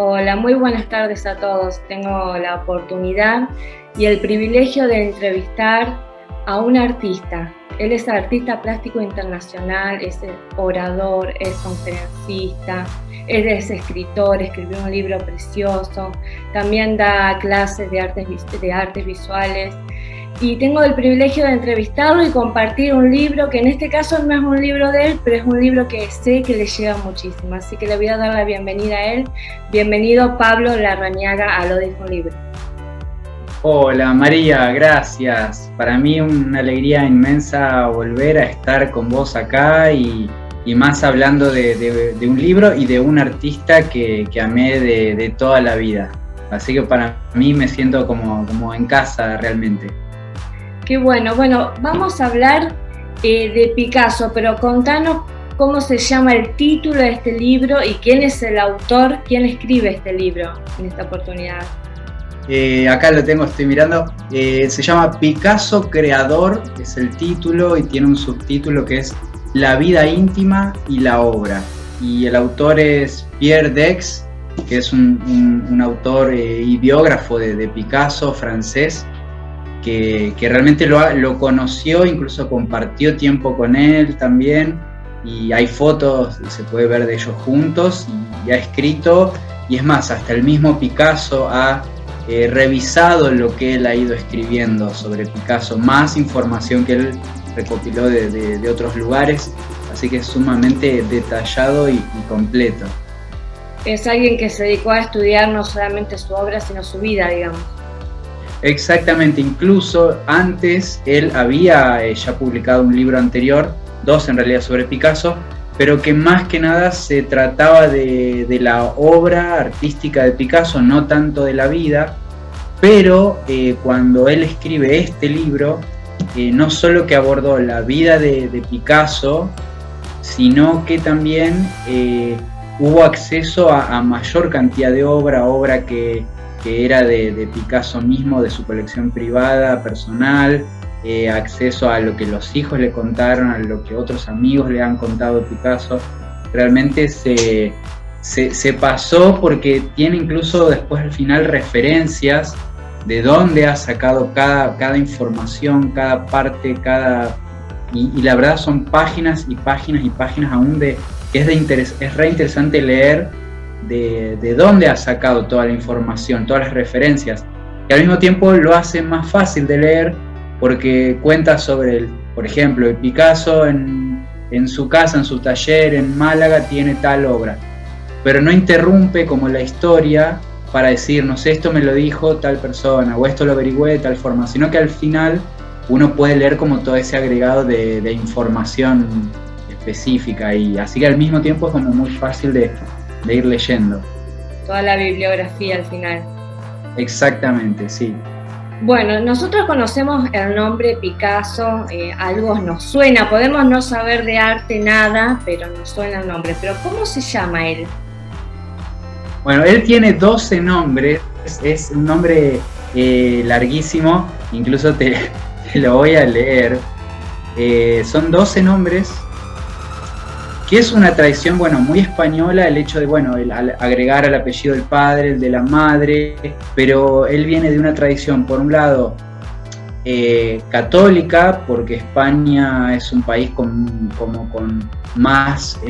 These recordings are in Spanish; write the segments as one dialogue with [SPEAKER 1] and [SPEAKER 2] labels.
[SPEAKER 1] Hola, muy buenas tardes a todos. Tengo la oportunidad y el privilegio de entrevistar a un artista. Él es artista plástico internacional, es orador, es conferencista, él es escritor, escribió un libro precioso, también da clases de artes visuales. Y tengo el privilegio de entrevistarlo y compartir un libro que en este caso no es un libro de él, pero es un libro que sé que le llega muchísimo. Así que le voy a dar la bienvenida a él. Bienvenido Pablo Larrañaga a Lo Dijo un Libro.
[SPEAKER 2] Hola María, gracias. Para mí una alegría inmensa volver a estar con vos acá y más hablando de un libro y de un artista que amé de toda la vida. Así que para mí me siento como en casa realmente.
[SPEAKER 1] Qué bueno. Bueno, vamos a hablar de Picasso, pero contanos cómo se llama el título de este libro y quién es el autor, quién escribe este libro en esta oportunidad.
[SPEAKER 2] Acá lo tengo, estoy mirando. Se llama Picasso Creador, es el título, y tiene un subtítulo que es La vida íntima y la obra. Y el autor es Pierre Daix, que es un autor y biógrafo de Picasso, francés, que realmente lo conoció, incluso compartió tiempo con él también, y hay fotos, se puede ver de ellos juntos, y ha escrito, y es más, hasta el mismo Picasso ha revisado lo que él ha ido escribiendo sobre Picasso, más información que él recopiló de otros lugares, así que es sumamente detallado y completo.
[SPEAKER 1] Es alguien que se dedicó a estudiar no solamente su obra, sino su vida, digamos.
[SPEAKER 2] Exactamente, incluso antes él había ya publicado un libro anterior, dos en realidad sobre Picasso, pero que más que nada se trataba de la obra artística de Picasso, no tanto de la vida, pero cuando él escribe este libro, no solo que abordó la vida de Picasso, sino que también hubo acceso a mayor cantidad de obra que era de Picasso mismo, de su colección privada, personal, acceso a lo que los hijos le contaron, a lo que otros amigos le han contado de Picasso. Realmente se pasó porque tiene incluso después al final referencias de dónde ha sacado cada información, cada parte, y la verdad son páginas y páginas y páginas aún es re interesante leer de dónde ha sacado toda la información, todas las referencias, y al mismo tiempo lo hace más fácil de leer porque cuenta sobre, por ejemplo, el Picasso en su casa, en su taller en Málaga tiene tal obra, pero no interrumpe como la historia para decir, no sé, esto me lo dijo tal persona, o esto lo averigüé de tal forma, sino que al final uno puede leer como todo ese agregado de información específica, y así que al mismo tiempo es como muy fácil de ir leyendo.
[SPEAKER 1] Toda la bibliografía al final.
[SPEAKER 2] Exactamente, sí.
[SPEAKER 1] Bueno, nosotros conocemos el nombre Picasso, algo nos suena, podemos no saber de arte nada, pero nos suena el nombre. Pero ¿cómo se llama él?
[SPEAKER 2] Bueno, él tiene 12 nombres, es un nombre larguísimo, incluso te lo voy a leer. Son 12 nombres, que es una tradición, bueno, muy española, el hecho de, bueno, el agregar al apellido del padre, el de la madre, pero él viene de una tradición, por un lado, católica, porque España es un país con más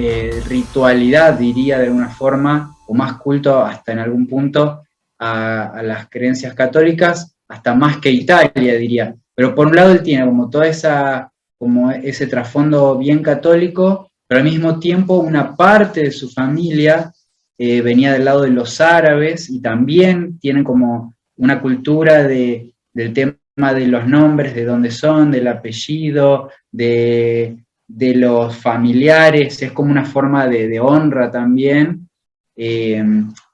[SPEAKER 2] ritualidad, diría de alguna forma, o más culto hasta en algún punto a las creencias católicas, hasta más que Italia, diría. Pero por un lado él tiene como toda como ese trasfondo bien católico, pero al mismo tiempo una parte de su familia venía del lado de los árabes, y también tienen como una cultura del tema de los nombres, de dónde son, del apellido, de los familiares, es como una forma de honra también,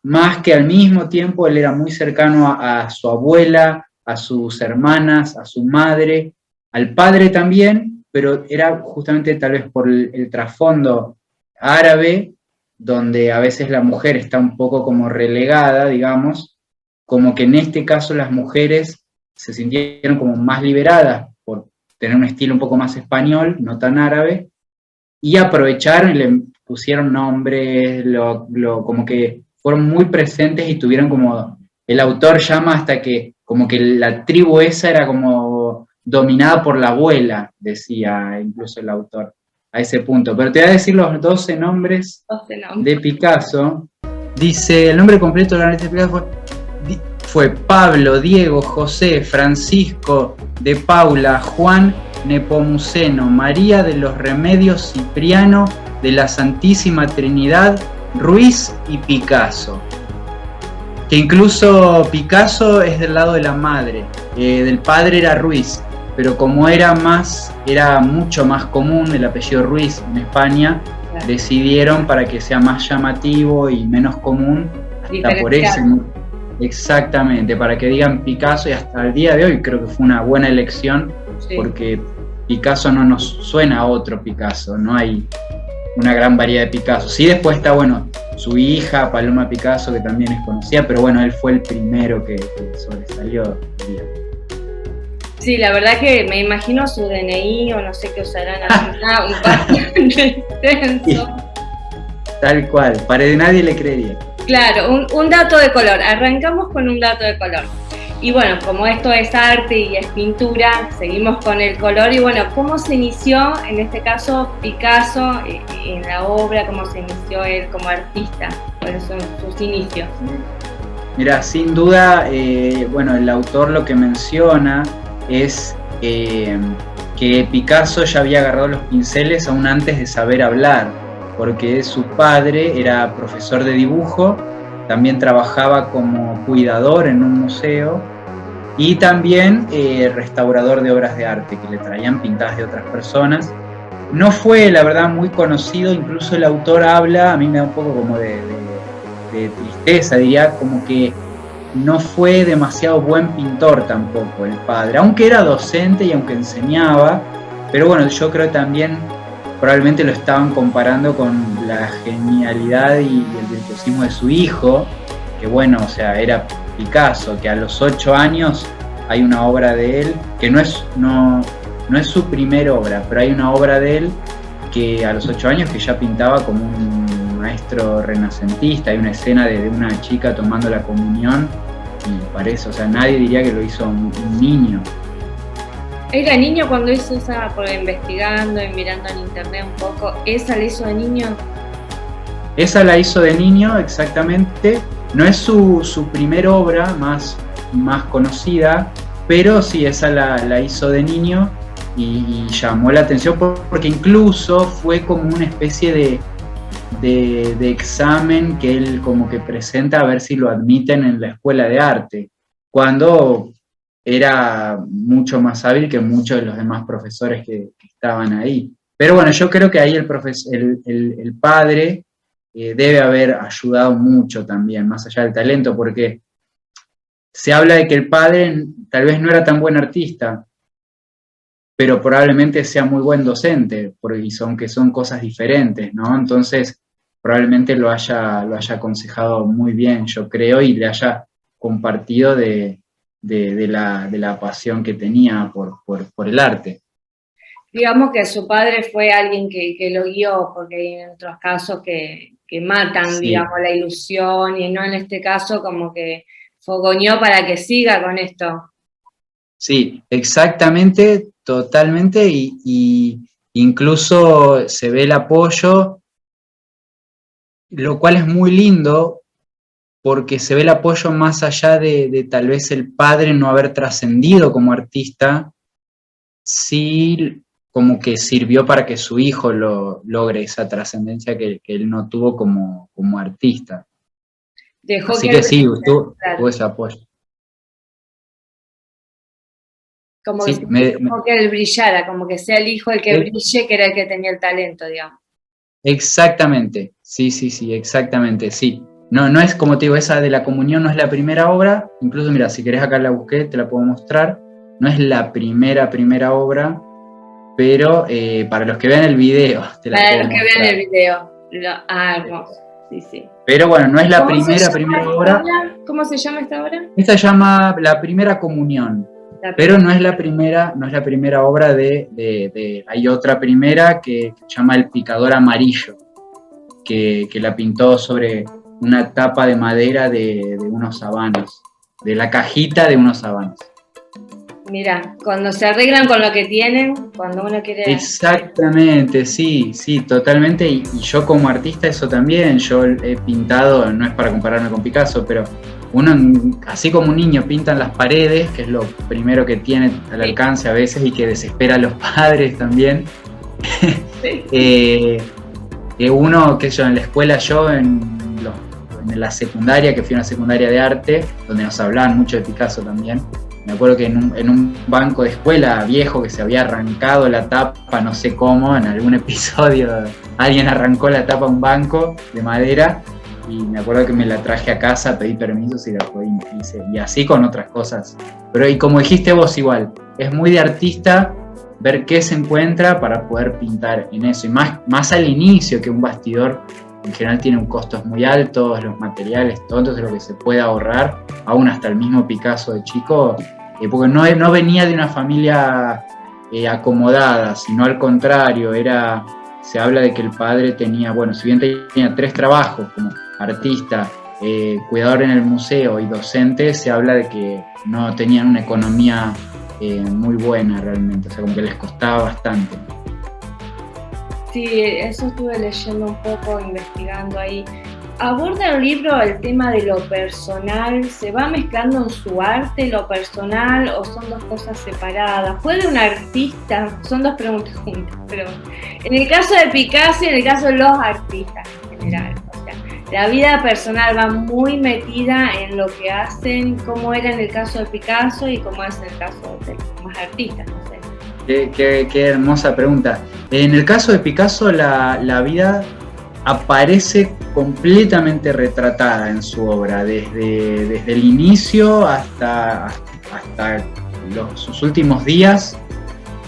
[SPEAKER 2] más que al mismo tiempo él era muy cercano a su abuela, a sus hermanas, a su madre, al padre también, pero era justamente tal vez por el trasfondo árabe, donde a veces la mujer está un poco como relegada, digamos, como que en este caso las mujeres se sintieron como más liberadas por tener un estilo un poco más español, no tan árabe, y aprovecharon y le pusieron nombres, como que fueron muy presentes y tuvieron como, el autor llama hasta que como que la tribu esa era como dominada por la abuela, decía incluso el autor, a ese punto. Pero te voy a decir los 12 nombres de Picasso. Dice, el nombre completo del artista de Picasso fue Pablo, Diego, José, Francisco de Paula, Juan Nepomuceno, María de los Remedios, Cipriano de la Santísima Trinidad, Ruiz y Picasso. Que incluso Picasso es del lado de la madre, del padre era Ruiz, pero como era mucho más común el apellido Ruiz en España, claro, decidieron para que sea más llamativo y menos común, hasta por ese. Exactamente, para que digan Picasso, y hasta el día de hoy creo que fue una buena elección, sí, porque Picasso no nos suena a otro Picasso, no hay una gran variedad de Picasso. Sí, después está, bueno, su hija Paloma Picasso, que también es conocida, pero bueno, él fue el primero que sobresalió.
[SPEAKER 1] Sí, la verdad que me imagino su DNI o no sé qué usarán, un bastante extenso.
[SPEAKER 2] Tal cual, para de nadie le creería.
[SPEAKER 1] Claro, un dato de color. Arrancamos con un dato de color. Y bueno, como esto es arte y es pintura, seguimos con el color. Y bueno, ¿cómo se inició, en este caso, Picasso en la obra? ¿Cómo se inició él como artista? ¿Cuáles son sus inicios?
[SPEAKER 2] Mira, sin duda, bueno, el autor lo que menciona es que Picasso ya había agarrado los pinceles aún antes de saber hablar, porque su padre era profesor de dibujo, también trabajaba como cuidador en un museo y también restaurador de obras de arte que le traían pintadas de otras personas. No fue, la verdad, muy conocido, incluso el autor habla, a mí me da un poco como de tristeza, diría, como que no fue demasiado buen pintor tampoco el padre, aunque era docente y aunque enseñaba, pero bueno, yo creo también probablemente lo estaban comparando con la genialidad y el virtuosismo de su hijo, que bueno, o sea, era Picasso, que a los 8 años hay una obra de él, que no es su primera obra, pero hay una obra de él que a los 8 años que ya pintaba como un maestro renacentista. Hay una escena de una chica tomando la comunión y parece, o sea, nadie diría que lo hizo un niño.
[SPEAKER 1] ¿Era niño cuando hizo esa, por investigando y mirando en internet un poco, esa la hizo de niño?
[SPEAKER 2] Esa la hizo de niño, exactamente. No es su primera obra más conocida, pero sí, esa la hizo de niño y llamó la atención porque incluso fue como una especie de examen que él como que presenta a ver si lo admiten en la escuela de arte, cuando era mucho más hábil que muchos de los demás profesores que estaban ahí. Pero bueno, yo creo que ahí el padre debe haber ayudado mucho también, más allá del talento, porque se habla de que el padre tal vez no era tan buen artista, pero probablemente sea muy buen docente, porque aunque son cosas diferentes, ¿no? Entonces, probablemente lo haya aconsejado muy bien, yo creo, y le haya compartido de la pasión que tenía por el arte.
[SPEAKER 1] Digamos que su padre fue alguien que lo guió, porque hay en otros casos que matan, sí, digamos, la ilusión, y no en este caso como que fogoneó para que siga con esto.
[SPEAKER 2] Sí, exactamente, totalmente, y incluso se ve el apoyo, lo cual es muy lindo, porque se ve el apoyo más allá de tal vez el padre no haber trascendido como artista, sí como que sirvió para que su hijo logre esa trascendencia que él no tuvo como artista. Así que sí, tuvo ese apoyo.
[SPEAKER 1] Como sí, que él brillara, como que sea el hijo el que brille, que era el que tenía el talento, digamos.
[SPEAKER 2] Exactamente, sí, exactamente, sí. No es como te digo, esa de la comunión no es la primera obra, incluso mira, si querés acá la busqué, te la puedo mostrar, no es la primera obra, pero para los que vean el video, te la puedo mostrar. Para los que vean el video,
[SPEAKER 1] hermoso, sí.
[SPEAKER 2] Pero bueno, no es la primera obra.
[SPEAKER 1] ¿Cómo se llama esta obra?
[SPEAKER 2] Esta se llama La Primera Comunión, pero no es la primera obra hay otra primera que se llama El Picador Amarillo, que la pintó sobre una tapa de madera de unos habanos, de la cajita de unos habanos.
[SPEAKER 1] Mira, cuando se arreglan con lo que tienen, cuando uno quiere...
[SPEAKER 2] Exactamente, sí, totalmente. Y yo como artista eso también, yo he pintado, no es para compararme con Picasso, pero uno, así como un niño pinta en las paredes, que es lo primero que tiene al alcance a veces y que desespera a los padres también.
[SPEAKER 1] Sí.
[SPEAKER 2] Uno, que yo en la escuela, en la secundaria, que fui a una secundaria de arte, donde nos hablaban mucho de Picasso también. Me acuerdo que en un banco de escuela viejo que se había arrancado la tapa, no sé cómo, en algún episodio alguien arrancó la tapa a un banco de madera y me acuerdo que me la traje a casa, pedí permiso y la podí, y así con otras cosas. Pero y como dijiste vos igual, es muy de artista ver qué se encuentra para poder pintar en eso, y más al inicio, que un bastidor en general tiene un costos muy altos, los materiales, todo, entonces lo que se puede ahorrar, aún hasta el mismo Picasso de chico, porque no venía de una familia acomodada, sino al contrario, se habla de que el padre tenía, bueno, si bien tenía 3 trabajos como artista, cuidador en el museo y docente, se habla de que no tenían una economía muy buena realmente, o sea, como que les costaba bastante.
[SPEAKER 1] Sí, eso estuve leyendo un poco, investigando ahí. ¿Aborda el libro el tema de lo personal? ¿Se va mezclando en su arte lo personal o son dos cosas separadas? ¿Puede un artista? Son dos preguntas juntas, pero en el caso de Picasso y en el caso de los artistas en general, o sea, la vida personal va muy metida en lo que hacen, como era en el caso de Picasso y como es en el caso de los más artistas, no sé.
[SPEAKER 2] Qué hermosa pregunta. En el caso de Picasso, la vida aparece completamente retratada en su obra, desde el inicio hasta sus últimos días,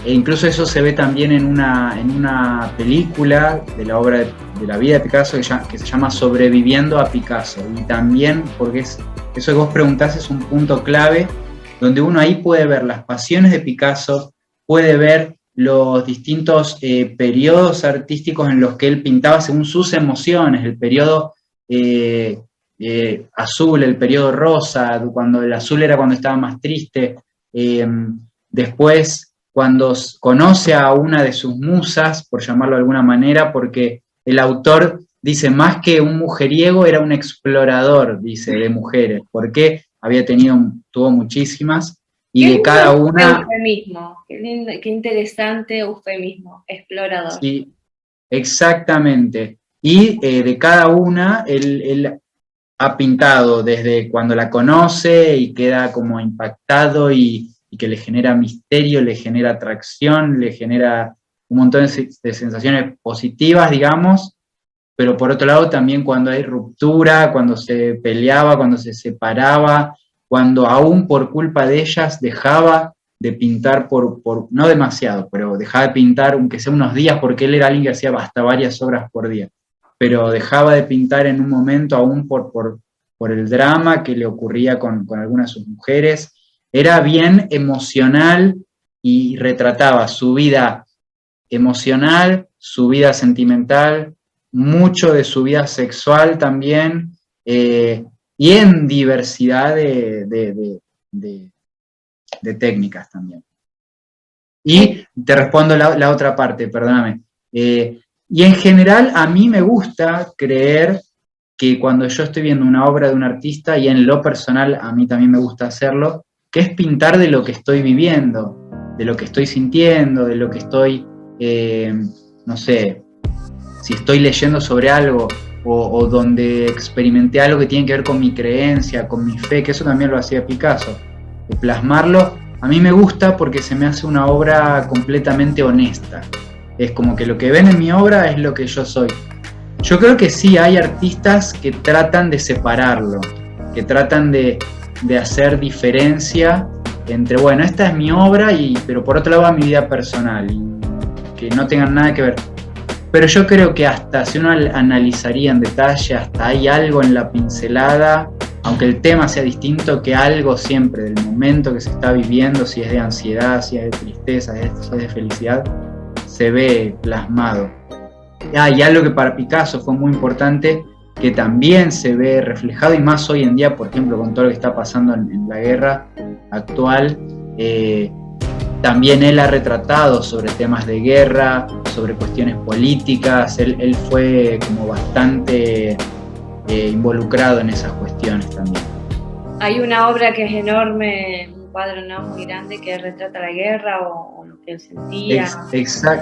[SPEAKER 2] e incluso eso se ve también en una película de la obra de la vida de Picasso que se llama Sobreviviendo a Picasso, y también, porque eso que vos preguntás es un punto clave, donde uno ahí puede ver las pasiones de Picasso, puede ver los distintos periodos artísticos en los que él pintaba según sus emociones, el periodo azul, el periodo rosa, cuando el azul era cuando estaba más triste, después cuando conoce a una de sus musas, por llamarlo de alguna manera, porque el autor dice más que un mujeriego, era un explorador, dice, de mujeres, porque tuvo muchísimas, y de cada una...
[SPEAKER 1] Eufemismo, qué interesante eufemismo, explorador.
[SPEAKER 2] Sí, exactamente. Y de cada una, él ha pintado desde cuando la conoce y queda como impactado y que le genera misterio, le genera atracción, le genera un montón de sensaciones positivas, digamos, pero por otro lado también cuando hay ruptura, cuando se peleaba, cuando se separaba, cuando aún por culpa de ellas dejaba de pintar no demasiado, pero dejaba de pintar aunque sea unos días, porque él era alguien que hacía hasta varias obras por día, pero dejaba de pintar en un momento aún por el drama que le ocurría con algunas de sus mujeres. Era bien emocional y retrataba su vida emocional, su vida sentimental, mucho de su vida sexual también, y en diversidad de técnicas también. Y te respondo la otra parte, perdóname. Y en general a mí me gusta creer que cuando yo estoy viendo una obra de un artista, y en lo personal a mí también me gusta hacerlo, que es pintar de lo que estoy viviendo, de lo que estoy sintiendo, de lo que estoy, no sé, si estoy leyendo sobre algo o donde experimenté algo que tiene que ver con mi creencia, con mi fe, que eso también lo hacía Picasso. De plasmarlo, a mí me gusta porque se me hace una obra completamente honesta. Es como que lo que ven en mi obra es lo que yo soy. Yo creo que sí hay artistas que tratan de separarlo, que tratan de hacer diferencia entre, bueno, esta es mi obra, pero por otro lado va mi vida personal, y que no tengan nada que ver. Pero yo creo que hasta si uno analizaría en detalle, hasta hay algo en la pincelada, aunque el tema sea distinto, que algo siempre del momento que se está viviendo, si es de ansiedad, si es de tristeza, si es de felicidad, se ve plasmado. Y algo que para Picasso fue muy importante, que también se ve reflejado, y más hoy en día, por ejemplo, con todo lo que está pasando en la guerra actual. También él ha retratado sobre temas de guerra, sobre cuestiones políticas. Él fue como bastante involucrado en esas cuestiones también.
[SPEAKER 1] Hay una obra que es enorme, un cuadro muy grande, que retrata la guerra o lo que él sentía.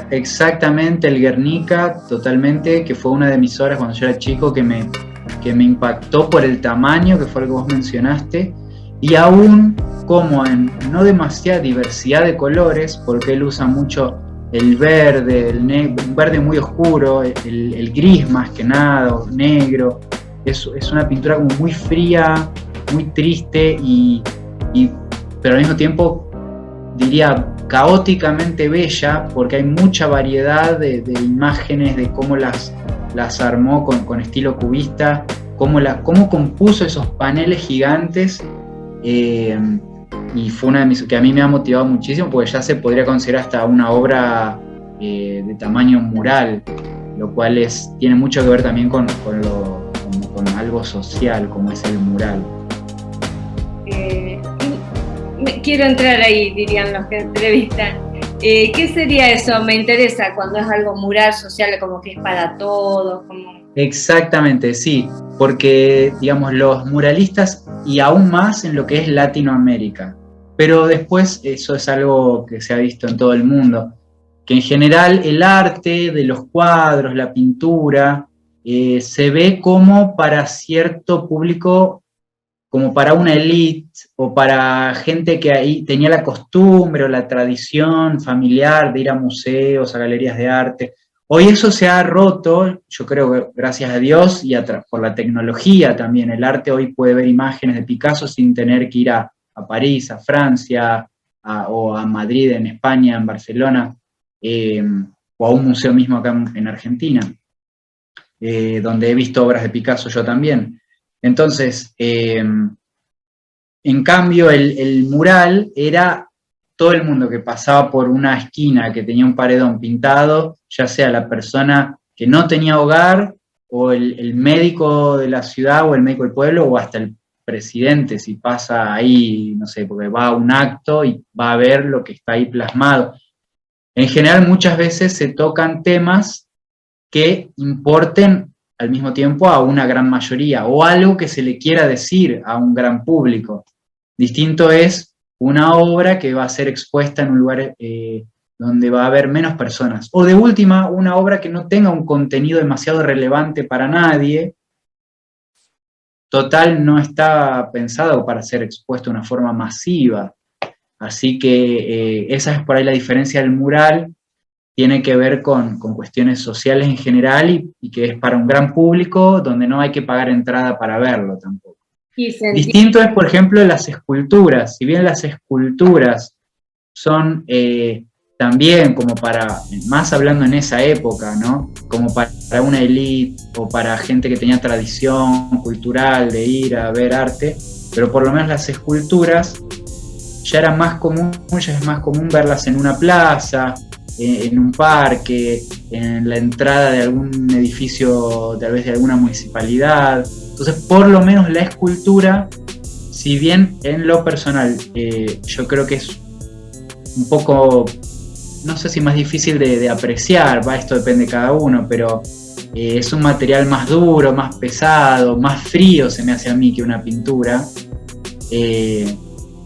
[SPEAKER 2] Exactamente, el Guernica, totalmente, que fue una de mis obras cuando yo era chico, que me impactó por el tamaño, que fue lo que vos mencionaste, y aún como en no demasiada diversidad de colores, porque él usa mucho el verde, un verde muy oscuro, el gris más que nada, o negro. Es una pintura como muy fría, muy triste, pero al mismo tiempo diría caóticamente bella, porque hay mucha variedad de imágenes, de cómo las armó con estilo cubista, cómo compuso esos paneles gigantes. Y fue una de mis que a mí me ha motivado muchísimo, porque ya se podría considerar hasta una obra de tamaño mural, lo cual tiene mucho que ver también con algo social, como es el mural.
[SPEAKER 1] Quiero entrar ahí, dirían los que entrevistan. ¿Qué sería eso? Me interesa cuando es algo mural, social, como que es para todos.
[SPEAKER 2] Exactamente, sí, porque digamos los muralistas, y aún más en lo que es Latinoamérica, pero después eso es algo que se ha visto en todo el mundo, que en general el arte de los cuadros, la pintura, se ve como para cierto público, como para una élite o para gente que ahí tenía la costumbre o la tradición familiar de ir a museos, a galerías de arte. Hoy eso se ha roto, yo creo que gracias a Dios y por la tecnología también. El arte hoy puede ver imágenes de Picasso sin tener que ir a París, a Francia, o a Madrid, en España, en Barcelona, o a un museo mismo acá en Argentina, donde he visto obras de Picasso yo también. Entonces, en cambio, el mural era todo el mundo que pasaba por una esquina que tenía un paredón pintado, ya sea la persona que no tenía hogar, o el médico de la ciudad, o el médico del pueblo, o hasta el presidente, si pasa ahí, no sé, porque va a un acto y va a ver lo que está ahí plasmado. En general, muchas veces se tocan temas que importen al mismo tiempo a una gran mayoría, o algo que se le quiera decir a un gran público. Distinto es una obra que va a ser expuesta en un lugar donde va a haber menos personas, o de última, una obra que no tenga un contenido demasiado relevante para nadie. Total, no está pensado para ser expuesto de una forma masiva. Así que esa es por ahí la diferencia del mural. Tiene que ver con cuestiones sociales en general, y que es para un gran público, donde no hay que pagar entrada para verlo tampoco. Distinto es, por ejemplo, las esculturas. Si bien las esculturas son también como para, más hablando en esa época, ¿no? Como para una élite o para gente que tenía tradición cultural de ir a ver arte, pero por lo menos las esculturas ya era más común, ya es más común verlas en una plaza, en un parque, en la entrada de algún edificio, tal vez de alguna municipalidad. Entonces, por lo menos la escultura, si bien en lo personal yo creo que es un poco, no sé si más difícil de apreciar, esto depende de cada uno, pero es un material más duro, más pesado, más frío se me hace a mí que una pintura.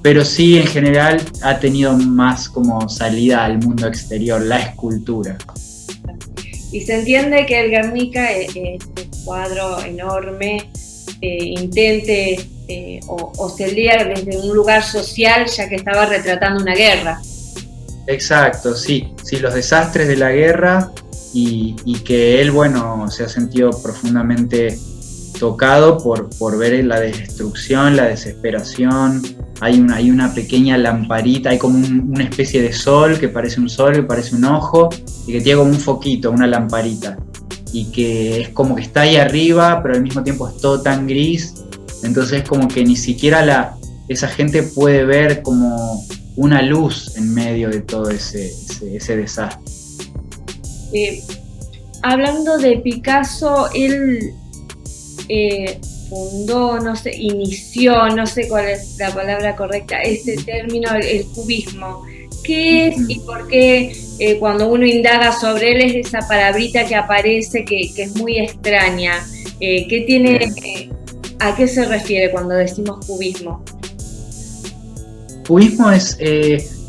[SPEAKER 2] Pero sí, en general, ha tenido más como salida al mundo exterior, la escultura.
[SPEAKER 1] Y se entiende que el Guernica, este cuadro enorme, intente o se lea desde un lugar social, ya que estaba retratando una guerra.
[SPEAKER 2] Exacto, sí, los desastres de la guerra, y que él, bueno, se ha sentido profundamente tocado por ver la destrucción, la desesperación. Hay una pequeña lamparita, hay como una especie de sol, que parece un sol, que parece un ojo, y que tiene como un foquito, una lamparita, y que es como que está ahí arriba, pero al mismo tiempo es todo tan gris. Entonces es como que ni siquiera esa gente puede ver como una luz en medio de todo ese desastre.
[SPEAKER 1] Hablando de Picasso, él fundó, no sé, inició, no sé cuál es la palabra correcta, este término, el cubismo. ¿Qué es y por qué cuando uno indaga sobre él es esa palabrita que aparece que es muy extraña? ¿Qué tiene, a qué se refiere cuando decimos cubismo?
[SPEAKER 2] Cubismo es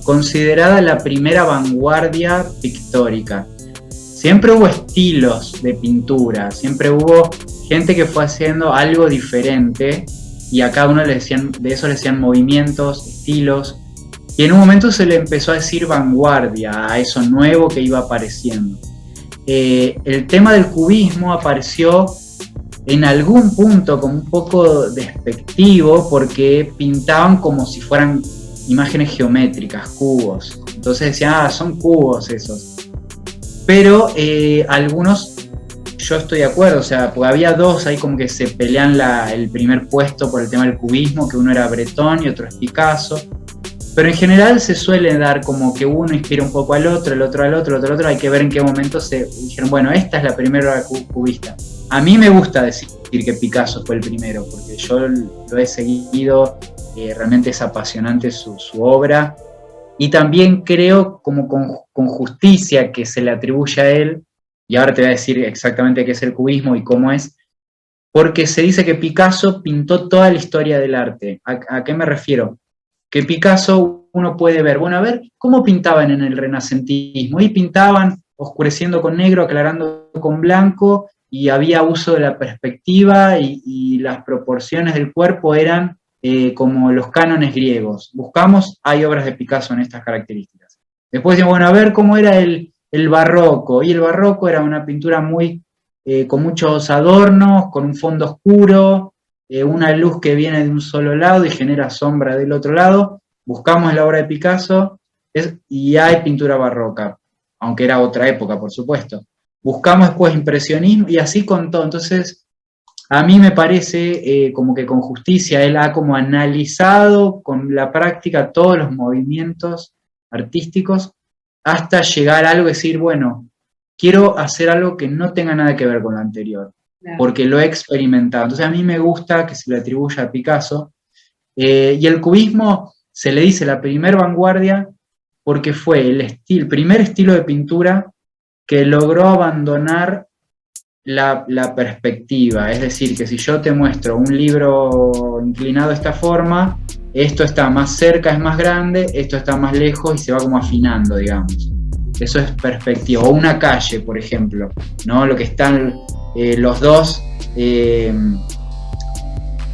[SPEAKER 2] considerada la primera vanguardia pictórica. Siempre hubo estilos de pintura, siempre hubo gente que fue haciendo algo diferente y a cada uno de eso le decían movimientos, estilos, y en un momento se le empezó a decir vanguardia a eso nuevo que iba apareciendo. El tema del cubismo apareció en algún punto como un poco despectivo porque pintaban como si fueran imágenes geométricas, cubos. Entonces decían, son cubos esos. Pero algunos, yo estoy de acuerdo, o sea, porque había dos ahí como que se pelean el primer puesto por el tema del cubismo, que uno era Breton y otro es Picasso. Pero en general se suele dar como que uno inspira un poco al otro, el otro al otro, el otro al otro. Hay que ver en qué momento se dijeron, bueno, esta es la primera cubista. A mí me gusta decir que Picasso fue el primero, porque yo lo he seguido, realmente es apasionante su obra. Y también creo como con justicia que se le atribuye a él, y ahora te voy a decir exactamente qué es el cubismo y cómo es, porque se dice que Picasso pintó toda la historia del arte. ¿A qué me refiero? Que Picasso uno puede ver, bueno, a ver, ¿cómo pintaban en el renacentismo? Y pintaban oscureciendo con negro, aclarando con blanco, y había uso de la perspectiva y las proporciones del cuerpo eran como los cánones griegos. Buscamos, hay obras de Picasso en estas características. Después decimos, bueno, a ver cómo era el barroco, y el barroco era una pintura muy con muchos adornos, con un fondo oscuro, una luz que viene de un solo lado y genera sombra del otro lado. Buscamos la obra de Picasso y hay pintura barroca, aunque era otra época, por supuesto. Buscamos después impresionismo y así con todo. Entonces, a mí me parece como que con justicia él ha como analizado con la práctica todos los movimientos artísticos hasta llegar a algo y decir, bueno, quiero hacer algo que no tenga nada que ver con lo anterior. Claro. Porque lo he experimentado. Entonces a mí me gusta que se le atribuya a Picasso. Y el cubismo se le dice la primer vanguardia porque fue el primer estilo de pintura que logró abandonar la perspectiva. Es decir, que si yo te muestro un libro inclinado de esta forma, esto está más cerca, es más grande, esto está más lejos y se va como afinando, digamos. Eso es perspectiva. O una calle, por ejemplo, ¿no? Lo que están los dos,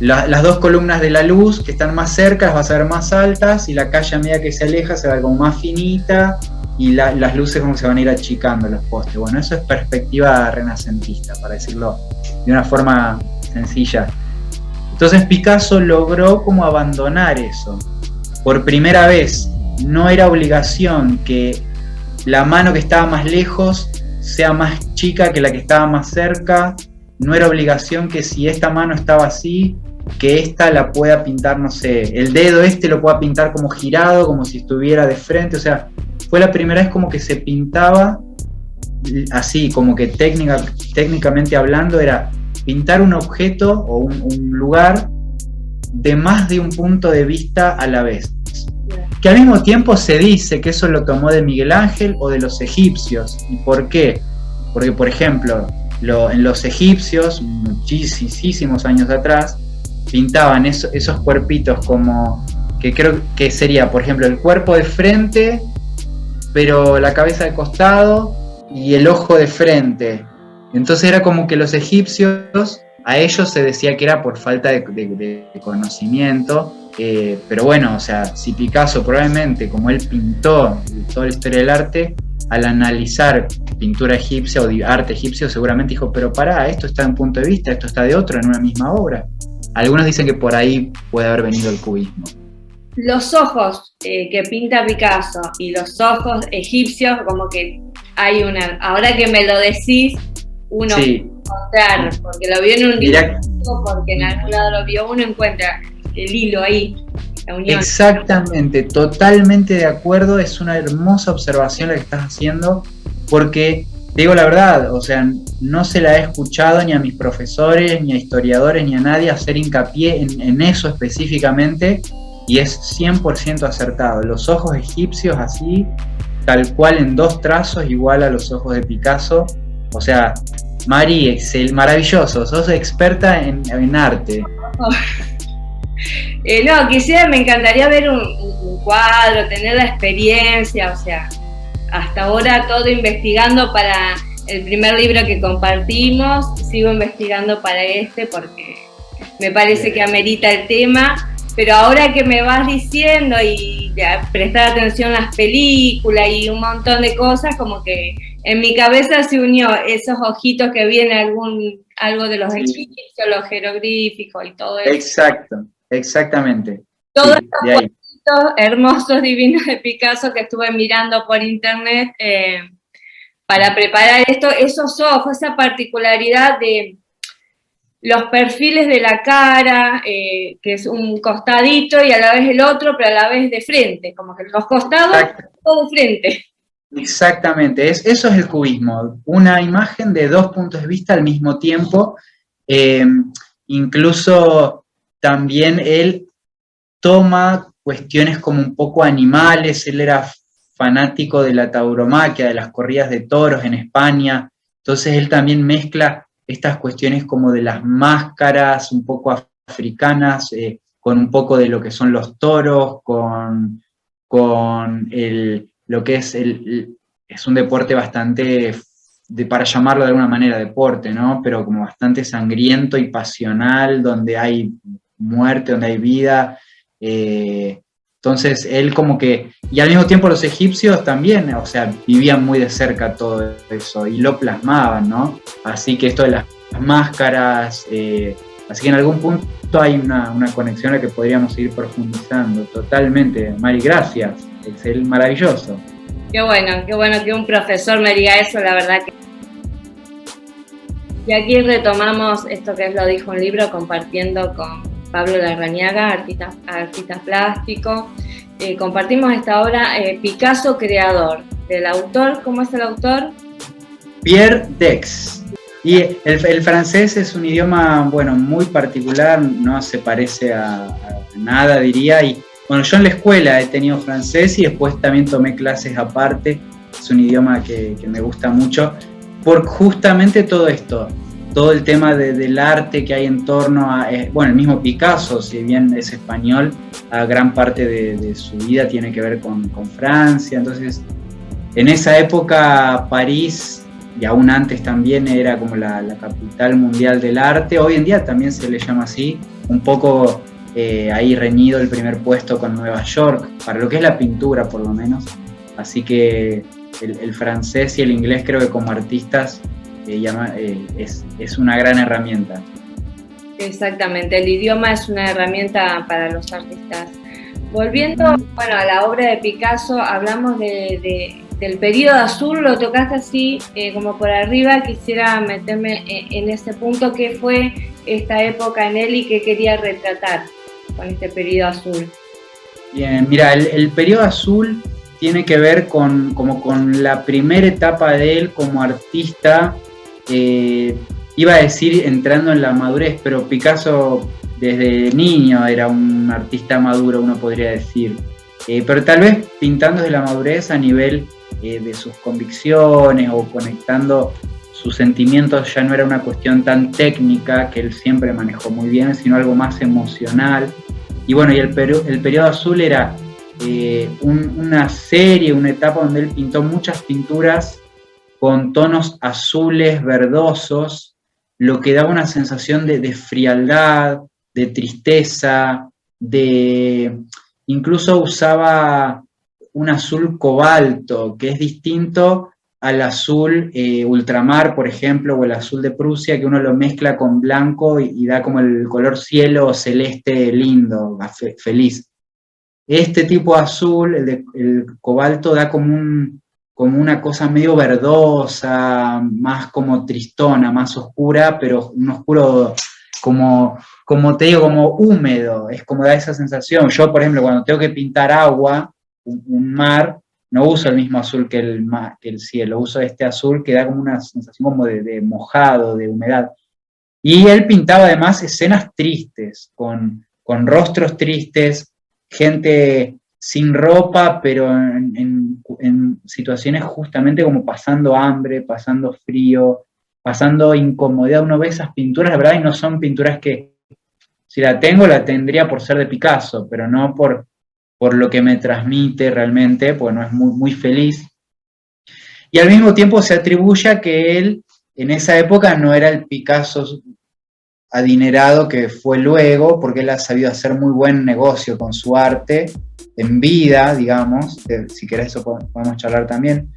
[SPEAKER 2] las dos columnas de la luz que están más cerca las vas a ver más altas, y la calle a medida que se aleja se va a ver como más finita, y las luces como se van a ir achicando los postes. Bueno, eso es perspectiva renacentista, para decirlo de una forma sencilla. Entonces Picasso logró como abandonar eso. Por primera vez, no era obligación que la mano que estaba más lejos sea más chica que la que estaba más cerca. No era obligación que si esta mano estaba así, que esta la pueda pintar, no sé, el dedo lo pueda pintar como girado, como si estuviera de frente. O sea, fue la primera vez como que se pintaba así, como que técnicamente hablando era pintar un objeto o un lugar de más de un punto de vista a la vez. Que al mismo tiempo se dice que eso lo tomó de Miguel Ángel o de los egipcios. ¿Y por qué? Porque, por ejemplo, en los egipcios, muchísimos años atrás, pintaban esos cuerpitos como, que creo que sería, por ejemplo, el cuerpo de frente, pero la cabeza de costado y el ojo de frente. Entonces era como que los egipcios, a ellos se decía que era por falta de conocimiento, pero bueno, o sea, si Picasso probablemente, como él pintó toda la historia del arte, al analizar pintura egipcia o arte egipcio, seguramente dijo, pero pará, esto está de un punto de vista, esto está de otro, en una misma obra. Algunos dicen que por ahí puede haber venido el cubismo.
[SPEAKER 1] Los ojos que pinta Picasso y los ojos egipcios, como que hay ahora que me lo decís, uno
[SPEAKER 2] sí.
[SPEAKER 1] puede encontrar, porque lo vio en un dibujo, porque en algún lado lo vio, uno encuentra el hilo ahí, la unión.
[SPEAKER 2] Exactamente, totalmente de acuerdo, es una hermosa observación la que estás haciendo, porque te digo la verdad, o sea, no se la he escuchado ni a mis profesores, ni a historiadores, ni a nadie hacer hincapié en eso específicamente, y es 100% acertado. Los ojos egipcios así, tal cual en 2 trazos, igual a los ojos de Picasso. O sea, Mari, maravilloso, sos experta en arte.
[SPEAKER 1] No, me encantaría ver un cuadro, tener la experiencia, o sea, hasta ahora todo investigando para el primer libro que compartimos, sigo investigando para porque me parece que amerita el tema, pero ahora que me vas diciendo y prestar atención a las películas y un montón de cosas, como que en mi cabeza se unió esos ojitos que viene algo de los egipcios, los jeroglíficos y todo eso.
[SPEAKER 2] Exacto, exactamente.
[SPEAKER 1] Todos los cuadritos hermosos, divinos de Picasso que estuve mirando por internet para preparar esto, esos ojos, esa particularidad de los perfiles de la cara, que es un costadito y a la vez el otro, pero a la vez de frente, como que los costados, todo de frente.
[SPEAKER 2] Exactamente, eso es el cubismo, una imagen de 2 puntos de vista al mismo tiempo. Incluso también él toma cuestiones como un poco animales, él era fanático de la tauromaquia, de las corridas de toros en España, entonces él también mezcla estas cuestiones como de las máscaras un poco africanas, con un poco de lo que son los toros, con lo que es un deporte bastante, para llamarlo de alguna manera deporte, ¿no? Pero como bastante sangriento y pasional, donde hay muerte, donde hay vida. Entonces él como que, y al mismo tiempo los egipcios también, o sea, vivían muy de cerca todo eso y lo plasmaban, ¿no? Así que esto de las máscaras, así que en algún punto hay una conexión a la que podríamos seguir profundizando totalmente. Mari, gracias, es maravilloso.
[SPEAKER 1] Qué bueno que un profesor me diga eso, la verdad que... Y aquí retomamos esto que lo dijo un libro, compartiendo con Pablo Larrañaga, artista plástico. Compartimos esta obra, Picasso creador, del autor. ¿Cómo es el autor?
[SPEAKER 2] Pierre Daix. Y el francés es un idioma, bueno, muy particular, no se parece a nada, diría. Y bueno, yo en la escuela he tenido francés y después también tomé clases aparte. Es un idioma que me gusta mucho por justamente todo esto. Todo el tema del arte que hay en torno a, bueno, el mismo Picasso, si bien es español, a gran parte de su vida tiene que ver con Francia. Entonces, en esa época París, y aún antes también, era como la capital mundial del arte. Hoy en día también se le llama así, un poco ahí reñido el primer puesto con Nueva York, para lo que es la pintura por lo menos. Así que el francés y el inglés creo que como artistas es una gran herramienta.
[SPEAKER 1] Exactamente, el idioma es una herramienta para los artistas. Volviendo a la obra de Picasso, hablamos del periodo azul, lo tocaste así como por arriba. Quisiera meterme en ese punto, ¿qué fue esta época en él y qué quería retratar con este periodo azul?
[SPEAKER 2] Bien, mira, el periodo azul tiene que ver con la primera etapa de él como artista. Iba a decir entrando en la madurez, pero Picasso desde niño era un artista maduro, uno podría decir, pero tal vez pintando desde la madurez a nivel de sus convicciones o conectando sus sentimientos. Ya no era una cuestión tan técnica, que él siempre manejó muy bien, sino algo más emocional. Y bueno, y el periodo azul era una serie, una etapa donde él pintó muchas pinturas con tonos azules, verdosos, lo que daba una sensación de frialdad, de tristeza, incluso usaba un azul cobalto, que es distinto al azul ultramar, por ejemplo, o el azul de Prusia, que uno lo mezcla con blanco y da como el color cielo celeste lindo, feliz. Este tipo de azul, el cobalto, da como una cosa medio verdosa, más como tristona, más oscura, pero un oscuro como te digo, como húmedo, es como da esa sensación. Yo, por ejemplo, cuando tengo que pintar agua, un mar, no uso el mismo azul que el cielo, uso este azul que da como una sensación como de mojado, de humedad. Y él pintaba además escenas tristes, con rostros tristes, gente sin ropa, pero en situaciones justamente como pasando hambre, pasando frío, pasando incomodidad. Uno ve esas pinturas, la verdad, y no son pinturas que, si la tengo, la tendría por ser de Picasso, pero no por lo que me transmite realmente, porque no es muy, muy feliz. Y al mismo tiempo se atribuye a que él, en esa época, no era el Picasso adinerado que fue luego, porque él ha sabido hacer muy buen negocio con su arte, en vida, digamos, si querés eso podemos charlar también.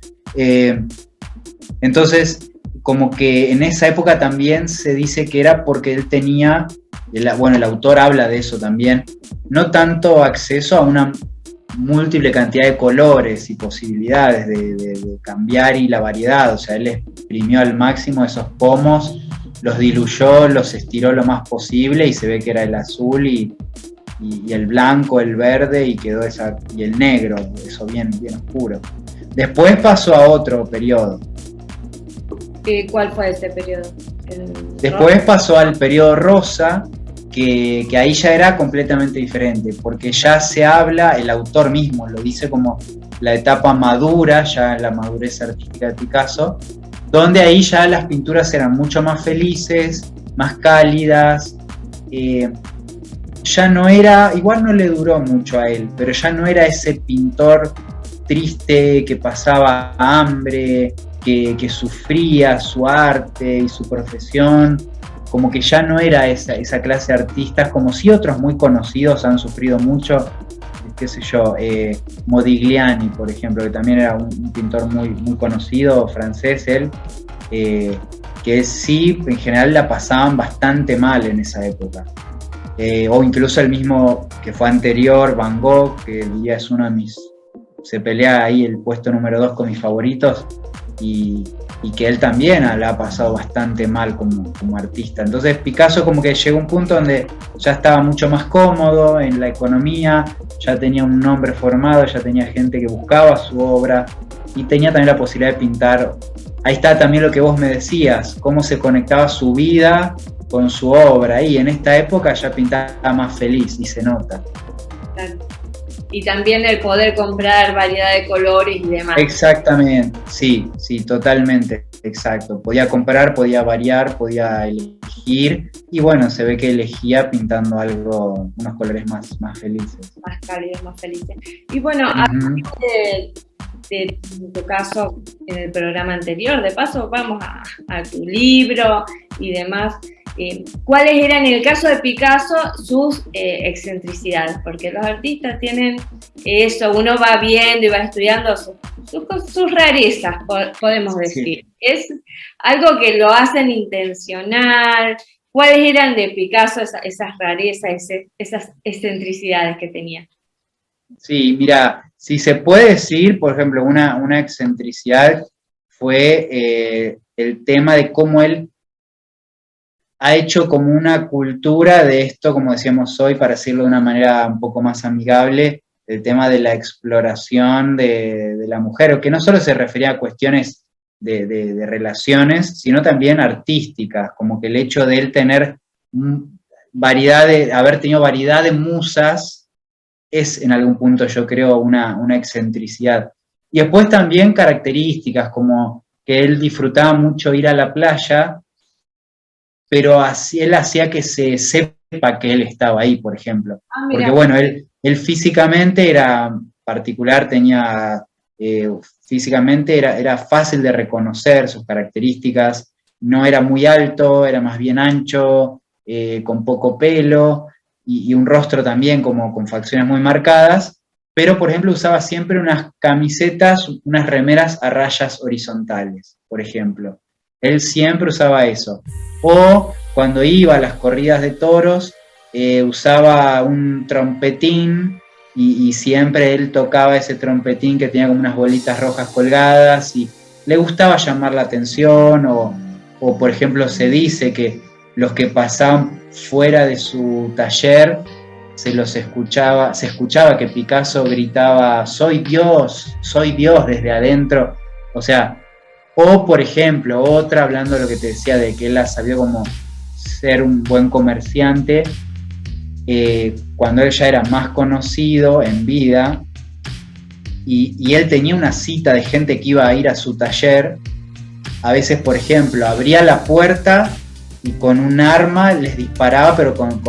[SPEAKER 2] Entonces, como que en esa época también se dice que era porque él tenía, bueno, el autor habla de eso también, no tanto acceso a una múltiple cantidad de colores y posibilidades de cambiar y la variedad, o sea, él exprimió al máximo esos pomos, los diluyó, los estiró lo más posible y se ve que era el azul y el blanco, el verde y quedó y el negro, eso bien, bien oscuro. Después pasó a otro periodo.
[SPEAKER 1] ¿Cuál fue ese periodo?
[SPEAKER 2] Después pasó al periodo rosa, que ahí ya era completamente diferente, porque ya se habla, el autor mismo lo dice como la etapa madura, ya la madurez artística de Picasso, donde ahí ya las pinturas eran mucho más felices, más cálidas, ya no era, igual no le duró mucho a él, pero ya no era ese pintor triste que pasaba hambre, que sufría su arte y su profesión, como que ya no era esa clase de artistas, como si otros muy conocidos han sufrido mucho, qué sé yo, Modigliani, por ejemplo, que también era un pintor muy, muy conocido, francés él, que sí, en general la pasaban bastante mal en esa época. O incluso el mismo que fue anterior, Van Gogh, que ya es uno de se pelea ahí el puesto número 2 con mis favoritos, y que él también la ha pasado bastante mal como artista. Entonces Picasso como que llegó a un punto donde ya estaba mucho más cómodo en la economía, ya tenía un nombre formado, ya tenía gente que buscaba su obra y tenía también la posibilidad de pintar. Ahí está también lo que vos me decías, cómo se conectaba su vida con su obra, y en esta época ya pintaba más feliz y se nota.
[SPEAKER 1] Claro. Y también el poder comprar variedad de colores y demás.
[SPEAKER 2] Exactamente, sí, totalmente, exacto. Podía comprar, podía variar, podía elegir, y bueno, se ve que elegía pintando unos colores más felices.
[SPEAKER 1] Más cálidos, más felices. Y bueno, de tu caso en el programa anterior, de paso vamos a tu libro y demás. ¿Cuáles eran, en el caso de Picasso, sus excentricidades? Porque los artistas tienen eso, uno va viendo y va estudiando sus rarezas, podemos decir. Sí. Es algo que lo hacen intencional. ¿Cuáles eran de Picasso esas rarezas, esas excentricidades que tenía?
[SPEAKER 2] Sí, mira, si se puede decir, por ejemplo, una excentricidad fue el tema de cómo él ha hecho como una cultura de esto, como decíamos hoy, para decirlo de una manera un poco más amigable, el tema de la exploración de la mujer, o que no solo se refería a cuestiones de relaciones, sino también artísticas, como que el hecho de él tener haber tenido variedad de musas, es en algún punto, yo creo, una excentricidad. Y después también características, como que él disfrutaba mucho ir a la playa, pero él hacía que se sepa que él estaba ahí, por ejemplo. Porque bueno, él físicamente era particular, físicamente era fácil de reconocer sus características, no era muy alto, era más bien ancho, con poco pelo, y un rostro también como con facciones muy marcadas, pero por ejemplo usaba siempre unas camisetas, unas remeras a rayas horizontales, por ejemplo. Él siempre usaba eso. O cuando iba a las corridas de toros, usaba un trompetín y siempre él tocaba ese trompetín que tenía como unas bolitas rojas colgadas y le gustaba llamar la atención o por ejemplo se dice que los que pasaban fuera de su taller se escuchaba que Picasso gritaba soy Dios desde adentro, o sea, o por ejemplo, otra, hablando de lo que te decía de que él ha sabido como ser un buen comerciante, cuando él ya era más conocido en vida, y él tenía una cita de gente que iba a ir a su taller, a veces, por ejemplo, abría la puerta y con un arma les disparaba, pero con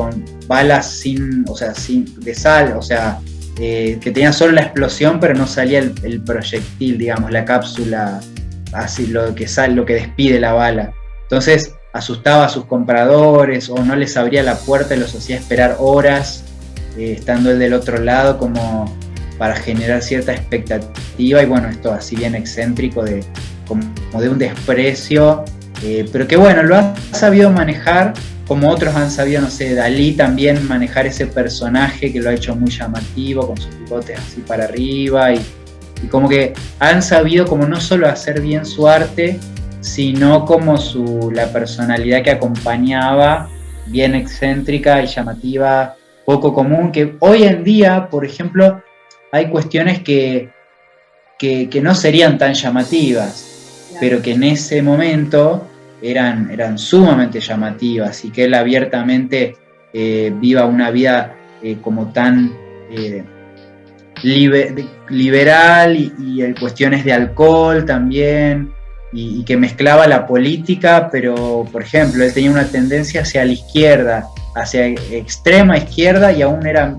[SPEAKER 2] balas de sal, o sea, que tenía solo la explosión, pero no salía el proyectil, digamos, la cápsula, así lo que despide la bala. Entonces asustaba a sus compradores o no les abría la puerta y los hacía esperar horas, estando él del otro lado, como para generar cierta expectativa, y bueno, esto así bien excéntrico, como de un desprecio, pero que bueno, lo ha sabido manejar, como otros han sabido, no sé, Dalí también manejar ese personaje que lo ha hecho muy llamativo, con sus bigotes así para arriba, y como que han sabido como no solo hacer bien su arte, sino como la personalidad que acompañaba, bien excéntrica y llamativa, poco común, que hoy en día, por ejemplo, hay cuestiones que no serían tan llamativas, claro, pero que en ese momento eran sumamente llamativas, y que él abiertamente viva una vida como tan liberal, y cuestiones de alcohol también, y que mezclaba la política, pero por ejemplo él tenía una tendencia hacia la izquierda, hacia extrema izquierda, y aún era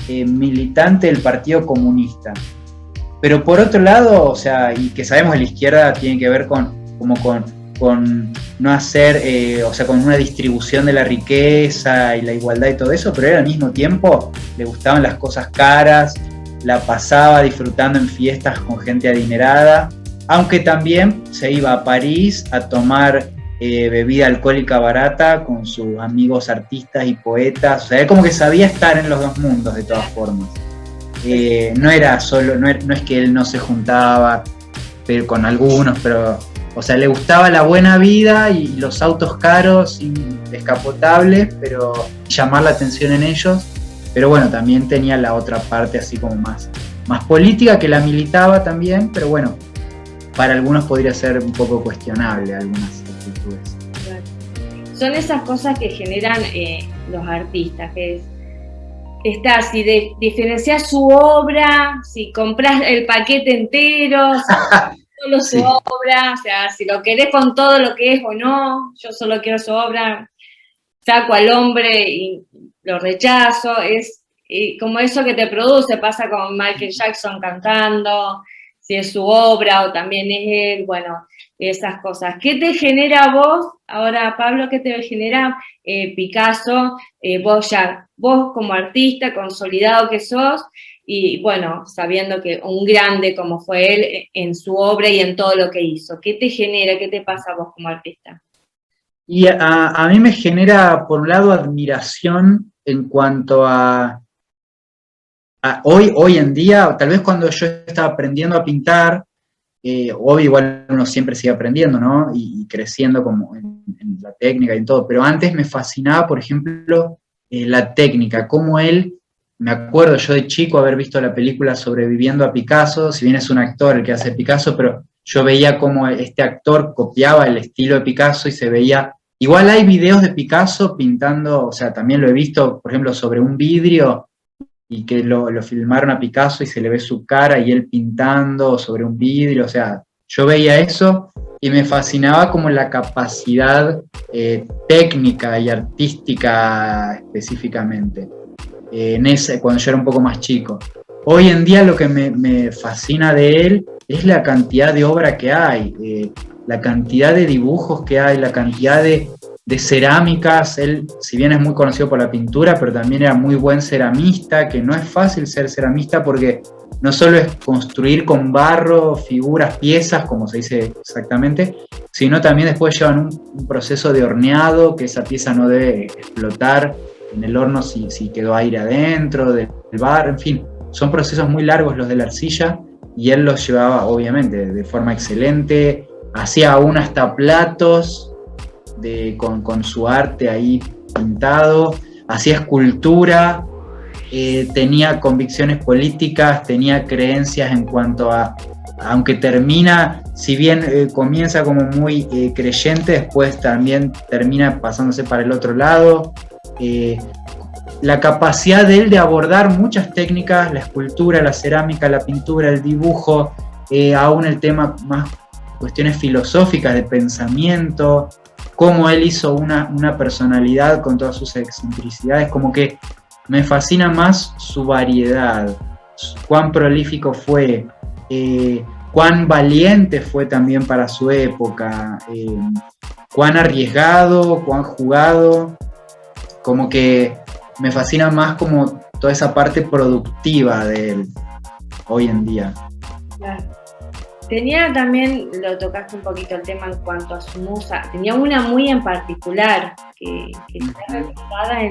[SPEAKER 2] militante del Partido Comunista. Pero por otro lado, o sea, y que sabemos que la izquierda tiene que ver con no hacer, o sea, con una distribución de la riqueza y la igualdad y todo eso, pero él al mismo tiempo le gustaban las cosas caras, la pasaba disfrutando en fiestas con gente adinerada, aunque también se iba a París a tomar bebida alcohólica barata con sus amigos artistas y poetas. O sea, él como que sabía estar en los dos mundos de todas formas. No era solo, no es que él no se juntaba con algunos, pero, o sea, le gustaba la buena vida y los autos caros, descapotables, pero llamar la atención en ellos. Pero bueno, también tenía la otra parte así como más política, que la militaba también, pero bueno, para algunos podría ser un poco cuestionable algunas actitudes.
[SPEAKER 1] Son esas cosas que generan los artistas, que si diferencias su obra, si compras el paquete entero, si solo su obra, o sea, si lo querés con todo lo que es o no, yo solo quiero su obra, saco al hombre y lo rechazo, es como eso que te produce, pasa con Michael Jackson cantando, si es su obra o también es él, bueno, esas cosas. ¿Qué te genera a vos, ahora Pablo, qué te genera Picasso, vos como artista consolidado que sos, y bueno, sabiendo que un grande como fue él en su obra y en todo lo que hizo? ¿Qué te genera, qué te pasa a vos como artista?
[SPEAKER 2] Y a mí me genera, por un lado, admiración en cuanto a hoy en día, tal vez cuando yo estaba aprendiendo a pintar, obvio, igual uno siempre sigue aprendiendo, ¿no? Y creciendo como en la técnica y en todo, pero antes me fascinaba, por ejemplo, la técnica, cómo él, me acuerdo yo de chico haber visto la película Sobreviviendo a Picasso, si bien es un actor el que hace Picasso, pero yo veía cómo este actor copiaba el estilo de Picasso y se veía. Igual hay videos de Picasso pintando, o sea, también lo he visto, por ejemplo, sobre un vidrio, y que lo filmaron a Picasso y se le ve su cara y él pintando sobre un vidrio, o sea, yo veía eso y me fascinaba como la capacidad técnica y artística específicamente, cuando yo era un poco más chico. Hoy en día lo que me fascina de él es la cantidad de obra que hay, la cantidad de dibujos que hay, la cantidad de cerámicas. Él, si bien es muy conocido por la pintura, pero también era muy buen ceramista, que no es fácil ser ceramista porque no solo es construir con barro figuras, piezas, como se dice exactamente, sino también después llevan un proceso de horneado, que esa pieza no debe explotar en el horno si quedó aire adentro del barro, en fin, son procesos muy largos los de la arcilla, y él los llevaba obviamente de forma excelente, hacía aún hasta platos con su arte ahí pintado, hacía escultura, tenía convicciones políticas, tenía creencias en cuanto a, aunque termina, si bien comienza como muy creyente, después también termina pasándose para el otro lado. La capacidad de él de abordar muchas técnicas, la escultura, la cerámica, la pintura, el dibujo, aún el tema más cuestiones filosóficas de pensamiento, cómo él hizo una personalidad con todas sus excentricidades, como que me fascina más su variedad, cuán prolífico fue, cuán valiente fue también para su época, cuán arriesgado, cuán jugado, como que me fascina más como toda esa parte productiva de él hoy en día.
[SPEAKER 1] Claro. Tenía también, lo tocaste un poquito el tema en cuanto a su musa, tenía una muy en particular, que está representada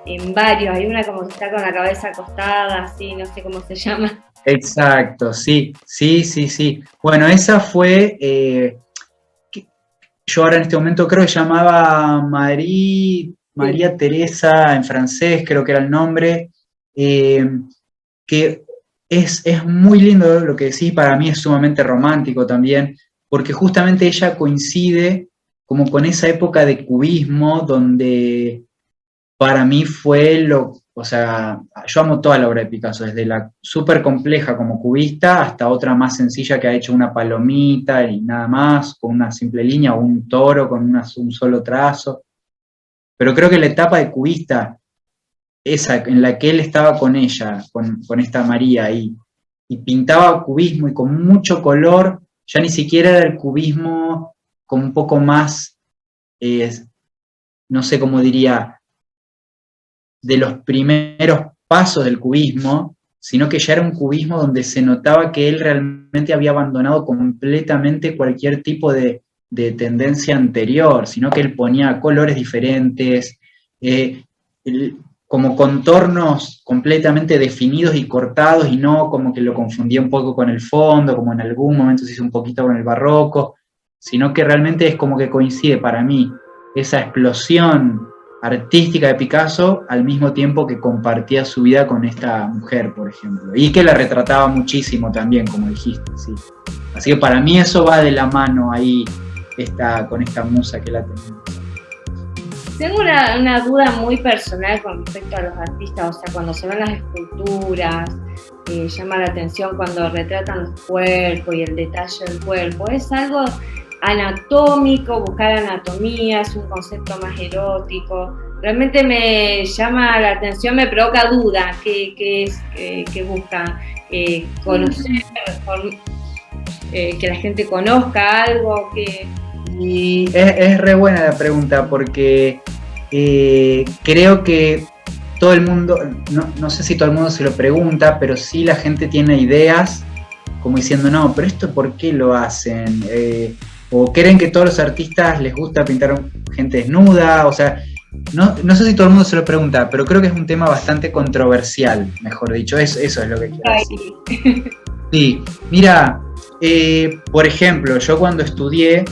[SPEAKER 1] en varios, hay una como que está con la cabeza acostada, así, no sé cómo se llama.
[SPEAKER 2] Exacto, sí. Bueno, esa fue, yo ahora en este momento creo que llamaba María Teresa en francés, creo que era el nombre, que es muy lindo lo que decís, para mí es sumamente romántico también, porque justamente ella coincide como con esa época de cubismo donde para mí fue o sea, yo amo toda la obra de Picasso, desde la súper compleja como cubista hasta otra más sencilla que ha hecho una palomita y nada más, con una simple línea, o un toro con un solo trazo. Pero creo que la etapa de cubista, esa en la que él estaba con ella, con esta María, y pintaba cubismo y con mucho color, ya ni siquiera era el cubismo como un poco más, no sé cómo diría, de los primeros pasos del cubismo, sino que ya era un cubismo donde se notaba que él realmente había abandonado completamente cualquier tipo de tendencia anterior, sino que él ponía colores diferentes, como contornos completamente definidos y cortados, y no como que lo confundía un poco con el fondo, como en algún momento se hizo un poquito con el barroco, sino que realmente es como que coincide para mí esa explosión artística de Picasso al mismo tiempo que compartía su vida con esta mujer, por ejemplo, y que la retrataba muchísimo también, como dijiste, sí. Así que para mí eso va de la mano ahí con esta musa que la tenemos.
[SPEAKER 1] Tengo una duda muy personal con respecto a los artistas, o sea, cuando se ven las esculturas, llama la atención cuando retratan los cuerpos y el detalle del cuerpo. ¿Es algo anatómico, buscar anatomía, es un concepto más erótico? Realmente me llama la atención, me provoca duda qué busca, conocer, que la gente conozca algo, que...
[SPEAKER 2] Y es re buena la pregunta, porque creo que todo el mundo, no sé si todo el mundo se lo pregunta, pero sí la gente tiene ideas como diciendo, no, pero esto ¿por qué lo hacen? O creen que todos los artistas les gusta pintar gente desnuda, o sea, no sé si todo el mundo se lo pregunta, pero creo que es un tema bastante controversial, mejor dicho, eso es lo que quiero decir. Sí, mira, por ejemplo, yo cuando estudié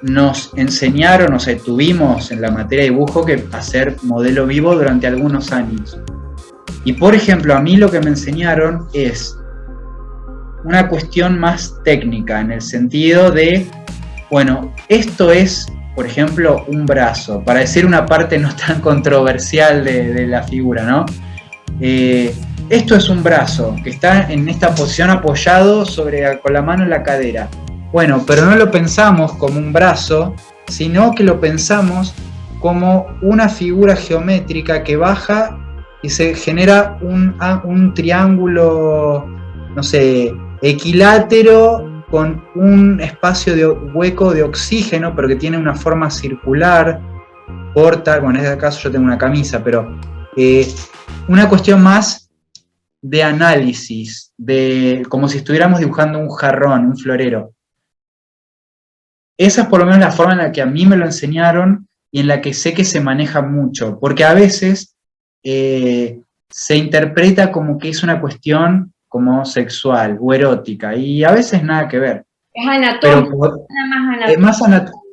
[SPEAKER 2] nos enseñaron, o sea, tuvimos en la materia de dibujo que hacer modelo vivo durante algunos años. Y por ejemplo, a mí lo que me enseñaron es una cuestión más técnica, en el sentido de, bueno, esto es, por ejemplo, un brazo, para decir una parte no tan controversial de la figura, ¿no? Esto es un brazo que está en esta posición apoyado con la mano en la cadera. Bueno, pero no lo pensamos como un brazo, sino que lo pensamos como una figura geométrica que baja y se genera un triángulo, no sé, equilátero con un espacio de hueco de oxígeno, pero que tiene una forma circular, corta, bueno, en este caso yo tengo una camisa, pero una cuestión más de análisis, como si estuviéramos dibujando un jarrón, un florero. Esa es por lo menos la forma en la que a mí me lo enseñaron y en la que sé que se maneja mucho, porque a veces se interpreta como que es una cuestión como sexual o erótica, y a veces nada que ver.
[SPEAKER 1] Es anatómico,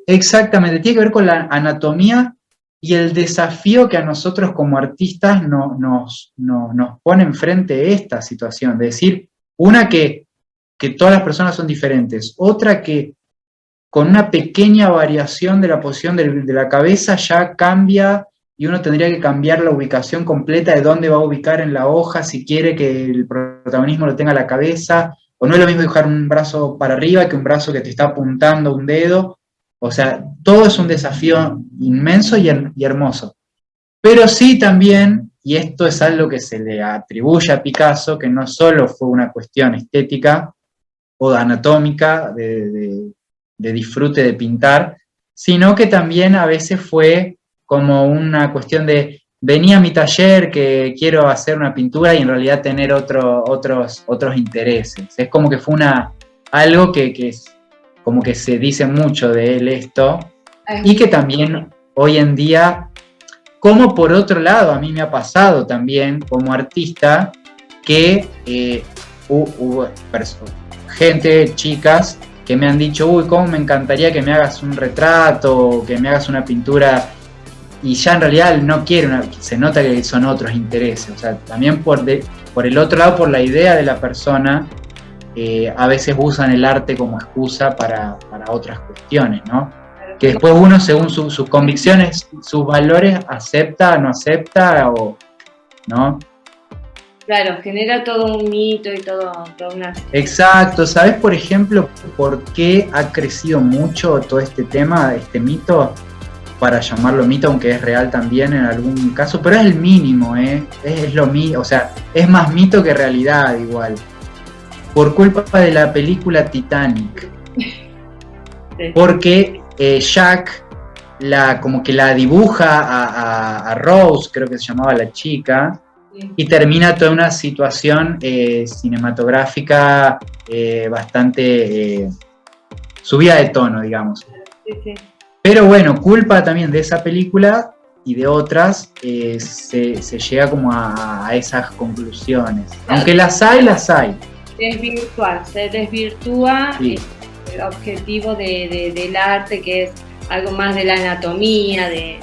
[SPEAKER 2] exactamente, tiene que ver con la anatomía y el desafío que a nosotros como artistas nos pone enfrente esta situación, de decir, una que todas las personas son diferentes, otra que con una pequeña variación de la posición de la cabeza ya cambia, y uno tendría que cambiar la ubicación completa de dónde va a ubicar en la hoja si quiere que el protagonismo lo tenga la cabeza, o no es lo mismo dibujar un brazo para arriba que un brazo que te está apuntando un dedo. O sea, todo es un desafío inmenso y hermoso. Pero sí también, y esto es algo que se le atribuye a Picasso, que no solo fue una cuestión estética o anatómica de disfrute de pintar, sino que también a veces fue como una cuestión de, vení a mi taller que quiero hacer una pintura y en realidad tener otros intereses. Es como que fue algo que como que se dice mucho de él esto, y que también hoy en día, como por otro lado a mí me ha pasado también como artista, que hubo gente, chicas, que me han dicho, uy, cómo me encantaría que me hagas un retrato, o que me hagas una pintura, y ya en realidad no quiere se nota que son otros intereses. O sea, también por el otro lado, por la idea de la persona, a veces usan el arte como excusa para otras cuestiones, ¿no? Que después uno, según sus convicciones, sus valores, acepta, no acepta, o ¿no?
[SPEAKER 1] Claro, genera todo un mito y toda una...
[SPEAKER 2] Exacto. ¿Sabes, por ejemplo, por qué ha crecido mucho todo este tema, este mito? Para llamarlo mito, aunque es real también en algún caso, pero es el mínimo, es lo mínimo, o sea, es más mito que realidad igual. Por culpa de la película Titanic. Sí. Porque Jack como que la dibuja a Rose, creo que se llamaba la chica, sí. Y termina toda una situación cinematográfica bastante subida de tono, digamos. Sí, sí. Pero bueno, culpa también de esa película y de otras, se llega como a esas conclusiones. Aunque las hay.
[SPEAKER 1] Se desvirtúa, sí. El objetivo del arte, que es algo más de la anatomía, de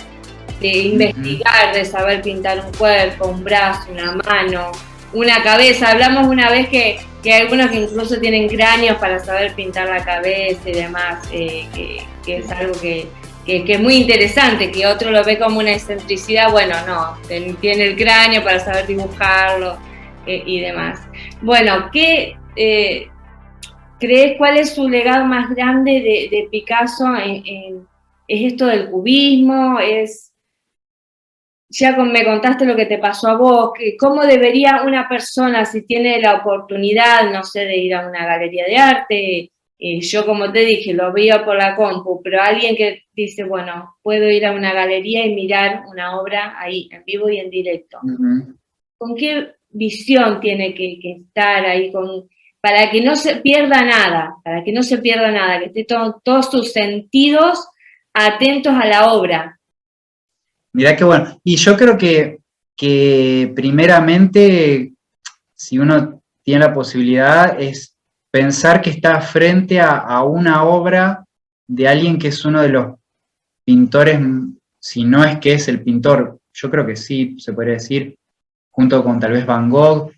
[SPEAKER 1] investigar, de saber pintar un cuerpo, un brazo, una mano, una cabeza. Hablamos una vez que hay algunos que incluso tienen cráneos para saber pintar la cabeza y demás, que es algo que es muy interesante, que otro lo ve como una excentricidad. Bueno, no, tiene el cráneo para saber dibujarlo y demás. Bueno, ¿qué crees, cuál es su legado más grande de Picasso? ¿Es esto del cubismo? Ya me contaste lo que te pasó a vos, ¿cómo debería una persona, si tiene la oportunidad, no sé, de ir a una galería de arte? Yo, como te dije, lo veo por la compu, pero alguien que dice, bueno, puedo ir a una galería y mirar una obra ahí, en vivo y en directo. Uh-huh. ¿Con qué visión tiene que estar ahí para que no se pierda nada, que esté todos sus sentidos atentos a la obra?
[SPEAKER 2] Mirá qué bueno. Y yo creo que primeramente, si uno tiene la posibilidad, es pensar que está frente a una obra de alguien que es uno de los pintores, si no es que es el pintor, yo creo que sí, se podría decir, junto con tal vez Van Gogh,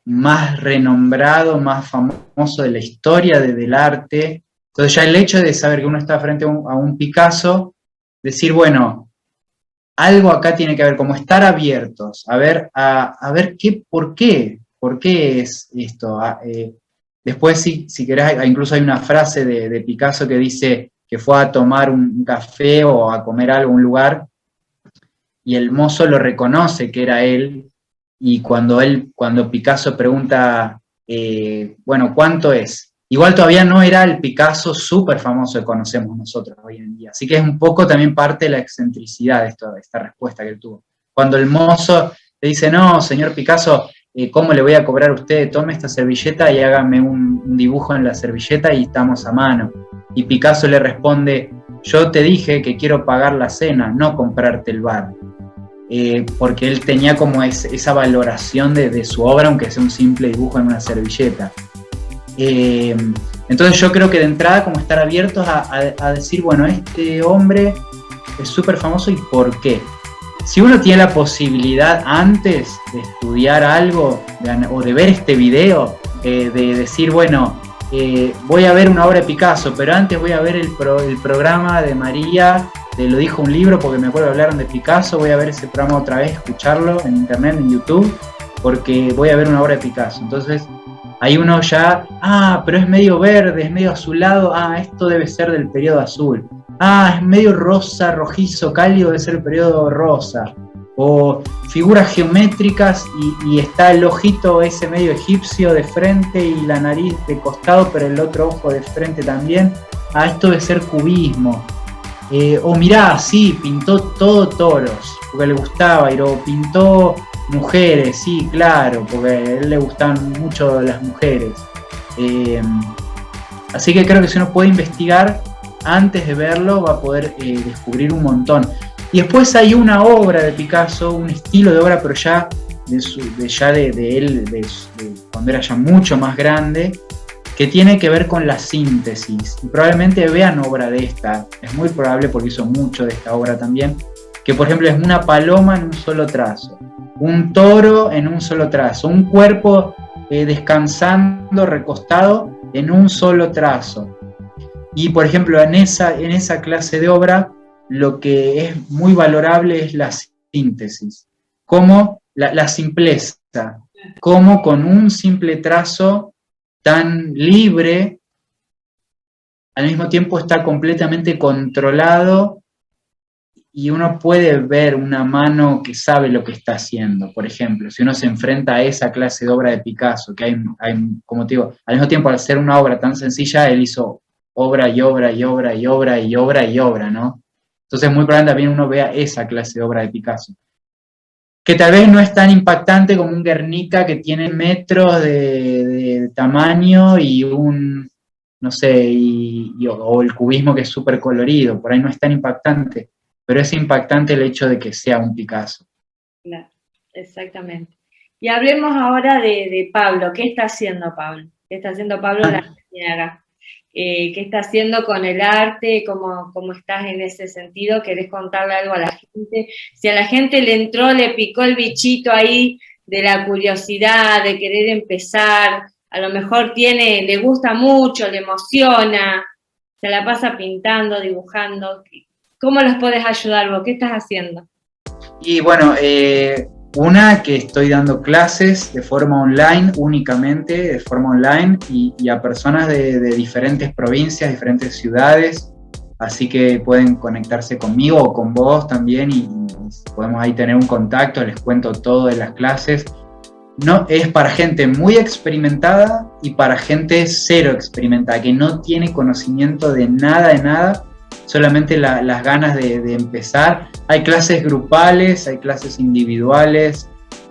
[SPEAKER 2] más renombrado, más famoso de la historia del arte. Entonces ya el hecho de saber que uno está frente a un Picasso, decir, bueno, algo acá tiene que haber, como estar abiertos, a ver por qué es esto. Después, si querés, incluso hay una frase de Picasso que dice que fue a tomar un café o a comer algo en un lugar, y el mozo lo reconoce que era él, y cuando Picasso pregunta, bueno, ¿cuánto es? Igual todavía no era el Picasso súper famoso que conocemos nosotros hoy en día, así que es un poco también parte de la excentricidad de esta respuesta que él tuvo. Cuando el mozo le dice, no, señor Picasso, ¿cómo le voy a cobrar a usted? Tome esta servilleta y hágame un dibujo en la servilleta y estamos a mano. Y Picasso le responde, yo te dije que quiero pagar la cena, no comprarte el bar. Porque él tenía como esa valoración de su obra, aunque sea un simple dibujo en una servilleta. Entonces yo creo que de entrada como estar abiertos a decir, bueno, este hombre es súper famoso y por qué. Si uno tiene la posibilidad antes de estudiar algo o de ver este video, de decir, bueno, voy a ver una obra de Picasso, pero antes voy a ver el programa de María, de Lo dijo un libro, porque me acuerdo que hablaron de Picasso, voy a ver ese programa otra vez, escucharlo en internet, en YouTube, porque voy a ver una obra de Picasso. Entonces, ahí uno ya, pero es medio verde, es medio azulado, esto debe ser del periodo azul. Es medio rosa, rojizo, cálido, debe ser el periodo rosa. O figuras geométricas y está el ojito ese medio egipcio de frente y la nariz de costado, pero el otro ojo de frente también. Esto debe ser cubismo. O mirá, sí, pintó todo toros, porque le gustaba, o pintó mujeres, sí, claro, porque a él le gustaban mucho las mujeres. Así que creo que si uno puede investigar antes de verlo, va a poder descubrir un montón. Y después hay una obra de Picasso, un estilo de obra, pero ya de él, cuando era ya mucho más grande, que tiene que ver con la síntesis. Y probablemente vean obra de esta, es muy probable porque hizo mucho de esta obra también, que por ejemplo es una paloma en un solo trazo, un toro en un solo trazo, un cuerpo descansando, recostado en un solo trazo. Y por ejemplo en esa clase de obra lo que es muy valorable es la síntesis, como la simpleza, como con un simple trazo tan libre, al mismo tiempo está completamente controlado y uno puede ver una mano que sabe lo que está haciendo. Por ejemplo, si uno se enfrenta a esa clase de obra de Picasso, que hay como te digo, al mismo tiempo al ser una obra tan sencilla, él hizo obra y obra y obra y obra y obra y obra, ¿no? Entonces muy probablemente también uno vea esa clase de obra de Picasso, que tal vez no es tan impactante como un Guernica que tiene metros de tamaño y no sé, o el cubismo que es súper colorido, por ahí no es tan impactante, pero es impactante el hecho de que sea un Picasso.
[SPEAKER 1] Claro, exactamente. Y hablemos ahora de Pablo. ¿Qué está haciendo Pablo? ¿Qué está haciendo Pablo Larrañaga? ¿Qué está haciendo con el arte? ¿Cómo estás en ese sentido? ¿Querés contarle algo a la gente? Si a la gente le entró, le picó el bichito ahí de la curiosidad, de querer empezar, a lo mejor le gusta mucho, le emociona, se la pasa pintando, dibujando. ¿Cómo los podés ayudar vos? ¿Qué estás haciendo?
[SPEAKER 2] Y bueno, una que estoy dando clases de forma online, únicamente de forma online, y a personas de diferentes provincias, diferentes ciudades, así que pueden conectarse conmigo o con vos también y podemos ahí tener un contacto, les cuento todo de las clases. No, es para gente muy experimentada y para gente cero experimentada, que no tiene conocimiento de nada, solamente las ganas de empezar. Hay clases grupales, hay clases individuales,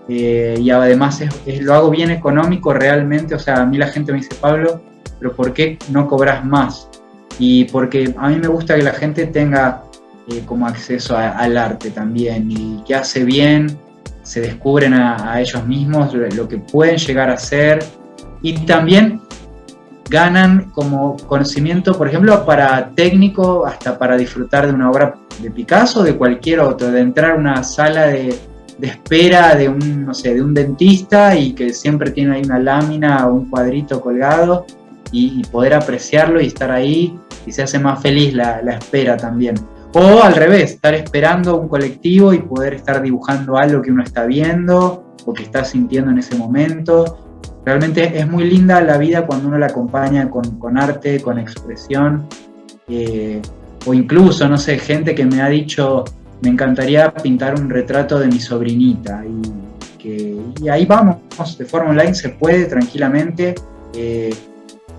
[SPEAKER 2] y además lo hago bien económico realmente. O sea, a mí la gente me dice, Pablo, pero ¿por qué no cobras más? Y porque a mí me gusta que la gente tenga como acceso al arte también, y que hace bien, se descubren a ellos mismos lo que pueden llegar a ser, y también ganan como conocimiento, por ejemplo, para técnico, hasta para disfrutar de una obra de Picasso o de cualquier otro, de entrar a una sala de espera de un dentista y que siempre tiene ahí una lámina o un cuadrito colgado y poder apreciarlo y estar ahí, y se hace más feliz la espera también. O al revés, estar esperando un colectivo y poder estar dibujando algo que uno está viendo o que está sintiendo en ese momento. Realmente es muy linda la vida cuando uno la acompaña con arte, con expresión, o incluso, no sé, gente que me ha dicho, me encantaría pintar un retrato de mi sobrinita, y ahí vamos, de forma online se puede tranquilamente.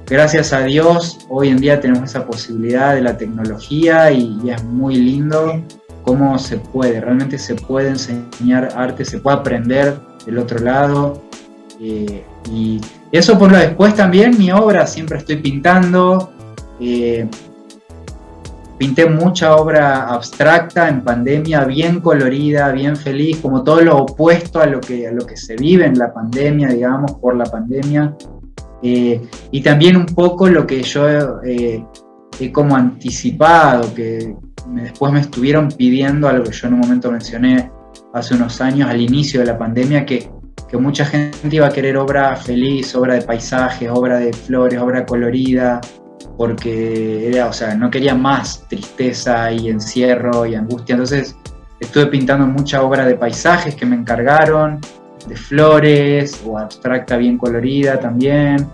[SPEAKER 2] Gracias a Dios, hoy en día tenemos esa posibilidad de la tecnología y es muy lindo cómo se puede, realmente se puede enseñar arte, se puede aprender del otro lado. Y eso por lo después también, mi obra, siempre estoy pintando. Pinté mucha obra abstracta en pandemia, bien colorida, bien feliz, como todo lo opuesto a lo que se vive en la pandemia, digamos, por la pandemia. Y también un poco lo que yo he como anticipado, que después me estuvieron pidiendo algo que yo en un momento mencioné hace unos años, al inicio de la pandemia, que mucha gente iba a querer obra feliz, obra de paisajes, obra de flores, obra colorida, porque era, o sea, no quería más tristeza y encierro y angustia. Entonces estuve pintando mucha obra de paisajes que me encargaron, de flores o abstracta bien colorida también.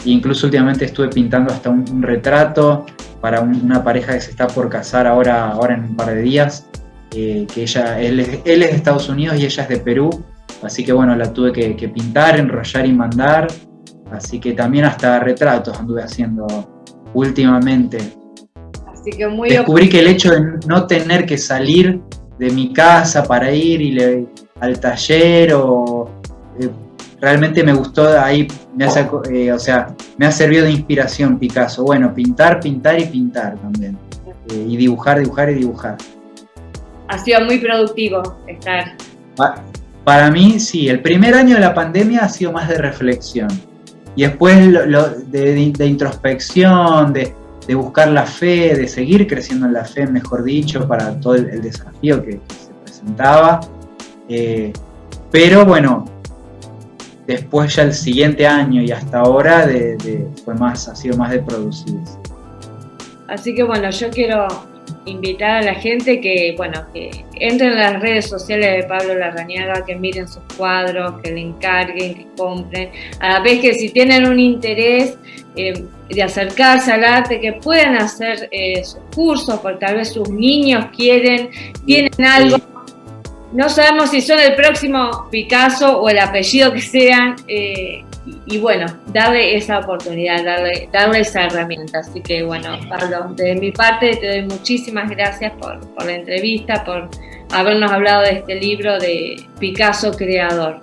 [SPEAKER 2] E incluso últimamente estuve pintando hasta un retrato para una pareja que se está por casar ahora en un par de días, que él es de Estados Unidos y ella es de Perú, así que bueno, la tuve que pintar, enrollar y mandar, así que también hasta retratos anduve haciendo últimamente.
[SPEAKER 1] Así que muy
[SPEAKER 2] descubrí que el hecho de no tener que salir de mi casa para ir al taller realmente me gustó, ahí me ha servido de inspiración Picasso. Bueno, pintar y pintar también. Y dibujar.
[SPEAKER 1] Ha sido muy productivo estar.
[SPEAKER 2] Para mí, sí, el primer año de la pandemia ha sido más de reflexión. Y después de introspección, de buscar la fe, de seguir creciendo en la fe, mejor dicho, para todo el desafío que se presentaba. Pero bueno, después ya el siguiente año y hasta ahora ha sido más de producir.
[SPEAKER 1] Así que bueno, yo quiero invitar a la gente que entren en las redes sociales de Pablo Larrañaga, que miren sus cuadros, que le encarguen, que compren. A la vez que si tienen un interés de acercarse al arte, que puedan hacer sus cursos, porque tal vez sus niños tienen algo. No sabemos si son el próximo Picasso o el apellido que sean, y bueno, darle esa oportunidad, darle esa herramienta. Así que bueno, Pablo, de mi parte te doy muchísimas gracias por la entrevista, por habernos hablado de este libro de Picasso Creador.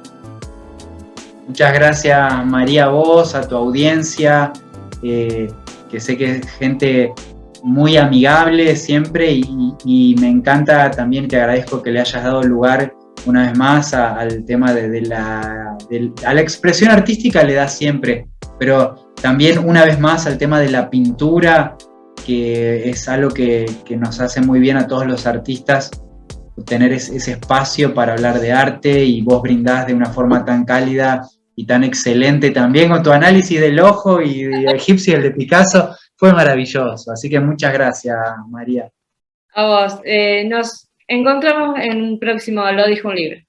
[SPEAKER 2] Muchas gracias, María, a vos, a tu audiencia, que sé que es gente muy amigable siempre y me encanta también, te agradezco que le hayas dado lugar una vez más al tema a la expresión artística le da siempre, pero también una vez más al tema de la pintura, que es algo que nos hace muy bien a todos los artistas, tener ese espacio para hablar de arte, y vos brindás de una forma tan cálida y tan excelente también con tu análisis del ojo y de egipcio y el de Picasso. Fue maravilloso, así que muchas gracias, María.
[SPEAKER 1] A vos, nos encontramos en un próximo Lo dijo un libro.